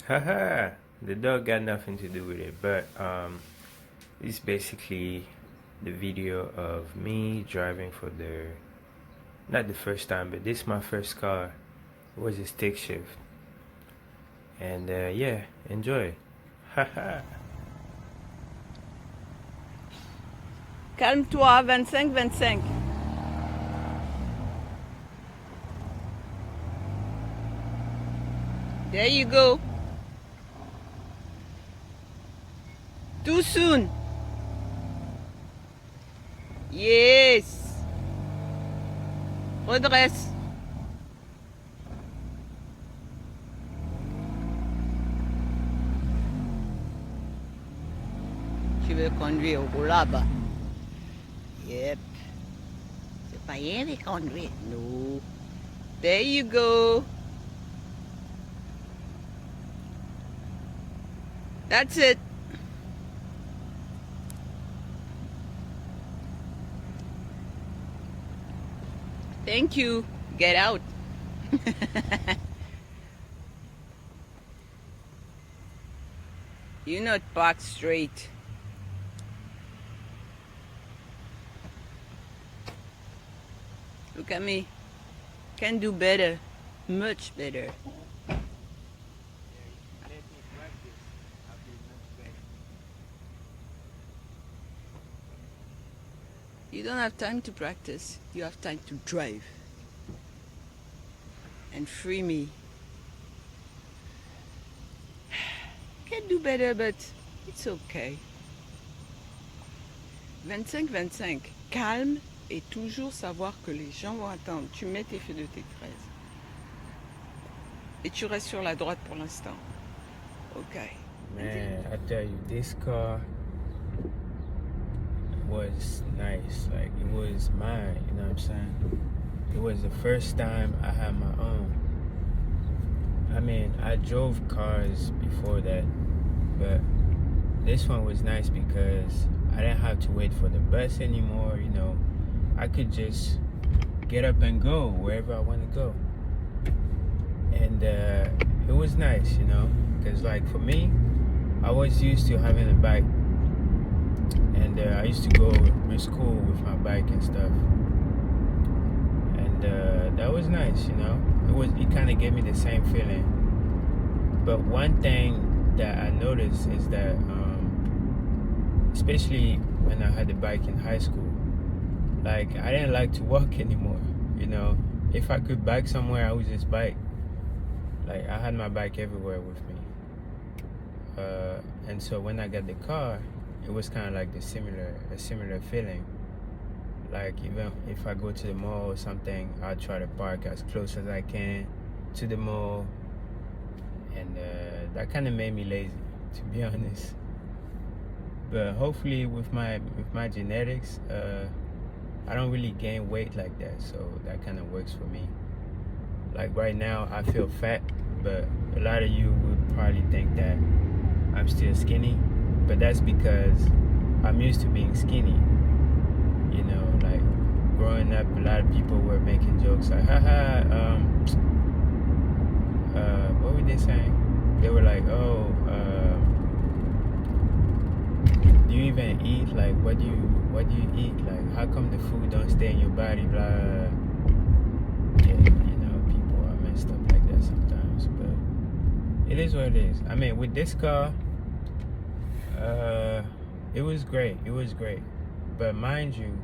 Haha, the dog got nothing to do with it, but it's basically the video of me driving for not the first time, but this is my first car. It was a stick shift, and yeah, enjoy. Haha. Calme-toi, 25-25. There you go. Too soon. Yes. Redresse. Tu veux conduire là-bas? Yep. C'est pas rien de conduire. No. There you go. That's it. Thank you. Get out. You're not parked straight. Look at me. Can do better. Much better. You don't have time to practice. You have time to drive. And free me. Can do better, but it's okay. 25-25. Calme et toujours savoir que les gens vont attendre. Tu mets tes feux de tes fraises. Et tu restes sur la droite pour l'instant. Okay. Man, I tell you, this car was nice. Like, it was mine, you know what I'm saying? It was the first time I had my own. I mean, I drove cars before that, but this one was nice because I didn't have to wait for the bus anymore, you know. I could just get up and go wherever I want to go. And it was nice, you know, because like for me, I was used to having a bike. And I used to go to school with my bike and stuff. And that was nice, you know. It kind of gave me the same feeling. But one thing that I noticed is that, especially when I had the bike in high school, like I didn't like to walk anymore, you know. If I could bike somewhere, I would just bike. Like I had my bike everywhere with me. And so when I got the car, it was kind of like a similar feeling. Like even if I go to the mall or something, I'll try to park as close as I can to the mall. And that kind of made me lazy, to be honest. But hopefully with my genetics, I don't really gain weight like that, so that kind of works for me. Like right now, I feel fat, but a lot of you would probably think that I'm still skinny, but that's because I'm used to being skinny. You know, like growing up, a lot of people were making jokes like, haha, what were they saying? They were like, oh, do you even eat? Like, what do you eat? Like, how come the food don't stay in your body? Blah. Yeah, you know, people are messed up like that sometimes, but it is what it is. I mean, with this car, it was great. It was great. But mind you,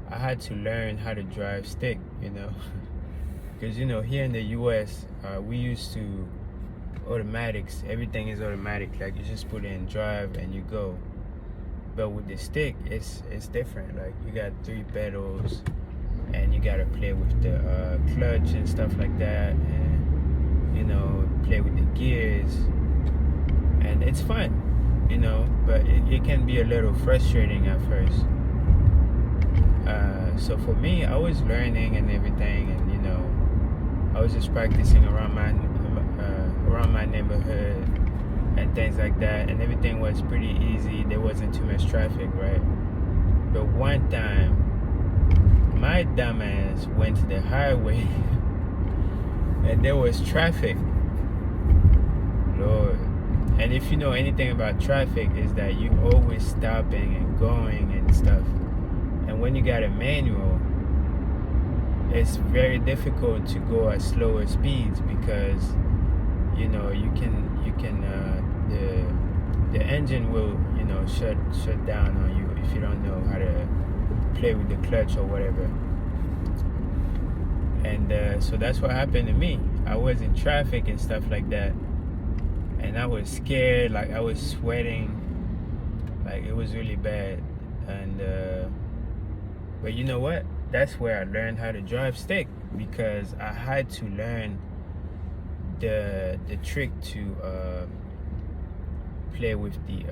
I had to learn how to drive stick, you know. Because, you know, here in the US, we used to automatics. Everything is automatic. Like, you just put it in drive and you go. But with the stick, it's different. Like, you got 3 pedals and you got to play with the clutch and stuff like that. And, you know, play with the gears. And it's fun. You know, but it can be a little frustrating at first. So for me, I was learning and everything, and you know, I was just practicing around my neighborhood and things like that, and everything was pretty easy. There wasn't too much traffic, right? But one time, my dumbass went to the highway, and there was traffic. Lord. if you know anything about traffic, is that you always stopping and going and stuff. And when you got a manual, it's very difficult to go at slower speeds because you know you can the engine will shut down on you if you don't know how to play with the clutch or whatever. And so that's what happened to me. I was in traffic and stuff like that, and I was scared, like I was sweating, like it was really bad. And but you know what, that's where I learned how to drive stick, because I had to learn the trick to play with the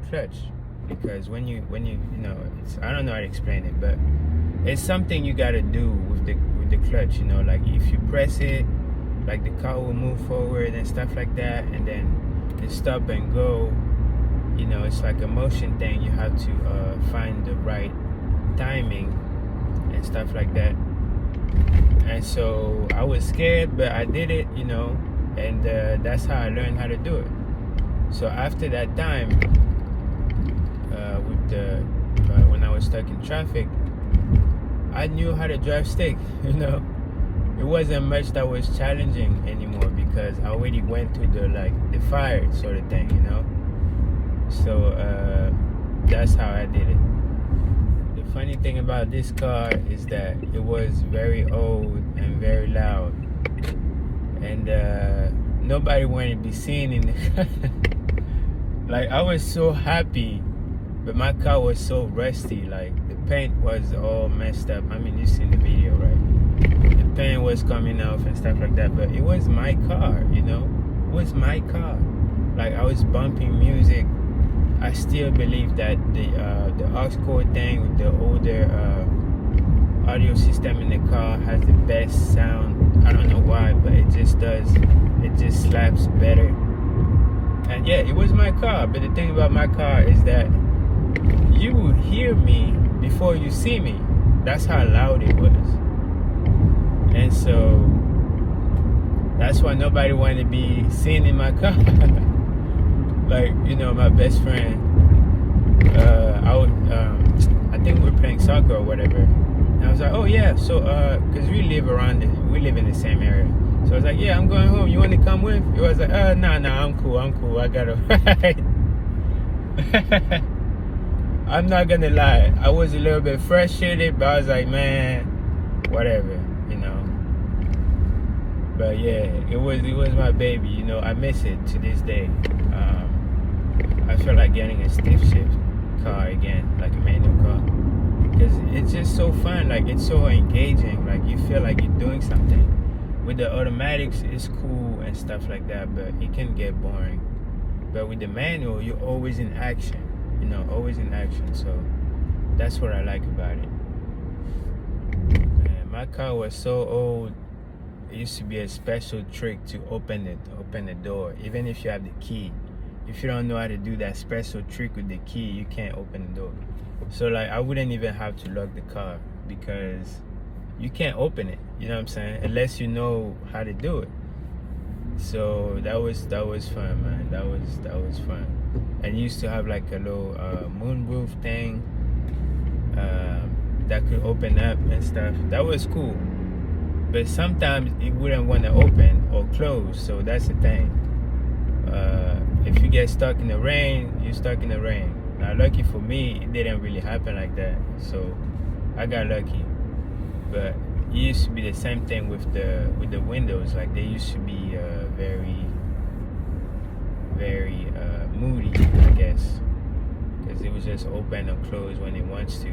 clutch, because when you it's, I don't know how to explain it, but it's something you got to do with the clutch, like if you press it, like the car will move forward and stuff like that, and then the stop and go, it's like a motion thing. You have to find the right timing and stuff like that. And so I was scared, but I did it, and that's how I learned how to do it. So after that time, when I was stuck in traffic, I knew how to drive stick. It wasn't much that was challenging anymore, because I already went through the fire sort of thing, So that's how I did it. The funny thing about this car is that it was very old and very loud, and nobody wanted to be seen in the car. Like, I was so happy, but my car was so rusty. Like, the paint was all messed up. I mean, you seen the video, right? The paint was coming off and stuff like that, but it was my car, It was my car. Like, I was bumping music. I still believe that the aux cord thing with the older audio system in the car has the best sound. I don't know why, but it just does. It just slaps better. And yeah, it was my car, but the thing about my car is that you will hear me before you see me. That's how loud it was. And so that's why nobody wanted to be seen in my car. Like, my best friend, I think we were playing soccer or whatever. And I was like, oh yeah, so because we live in the same area. So I was like, yeah, I'm going home. You want to come with? He was like, nah, I'm cool. I gotta ride. I'm not gonna lie. I was a little bit frustrated, but I was like, man, whatever, But yeah, it was my baby, I miss it to this day. I feel like getting a stiff shift car again, like a manual car, because it's just so fun. Like, it's so engaging. Like, you feel like you're doing something. With the automatics, it's cool and stuff like that, but it can get boring. But with the manual, you're always in action, always in action. So that's what I like about it. Man, my car was so old. It used to be a special trick to open the door, even if you have the key. If you don't know how to do that special trick with the key, you can't open the door. So like, I wouldn't even have to lock the car, because you can't open it, you know what I'm saying, unless you know how to do it. So that was fun, man. That was fun. And you used to have like a little moonroof thing that could open up and stuff. That was cool. But sometimes it wouldn't want to open or close, so that's the thing. If you get stuck in the rain, you're stuck in the rain. Now, lucky for me, it didn't really happen like that, so I got lucky. But it used to be the same thing with the windows. Like, they used to be very, very moody, I guess, because it was just open or close when it wants to.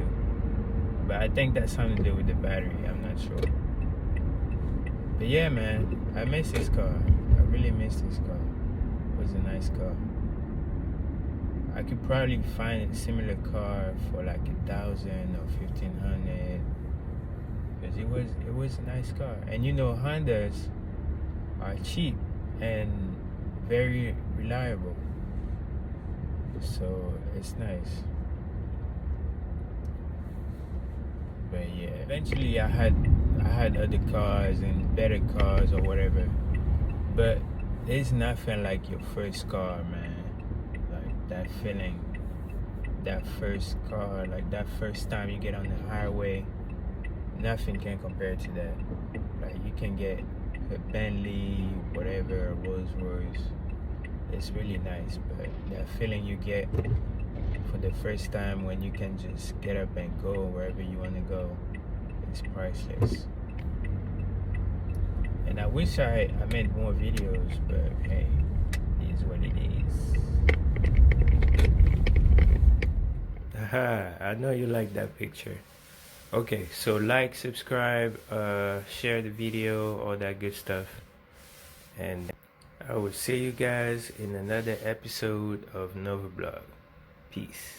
But I think that's something to do with the battery. I'm not sure. But yeah, man, I miss this car. I really miss this car. It was a nice car. I could probably find a similar car for like 1,000 or 1,500, because it was a nice car. And Hondas are cheap and very reliable, so it's nice. But yeah, eventually I had other cars and better cars or whatever, but There's nothing like your first car, man. Like that feeling, that first car, like that first time you get on the highway, nothing can compare to that. Like you can get a Bentley, whatever, a Rolls Royce. It's really nice, but that feeling you get for the first time when you can just get up and go wherever you want to go, it's priceless. And I wish I made more videos, but hey, it is what it is. Haha, I know you like that picture. Okay, so like, subscribe, share the video, all that good stuff. And I will see you guys in another episode of Nova Blog. Peace.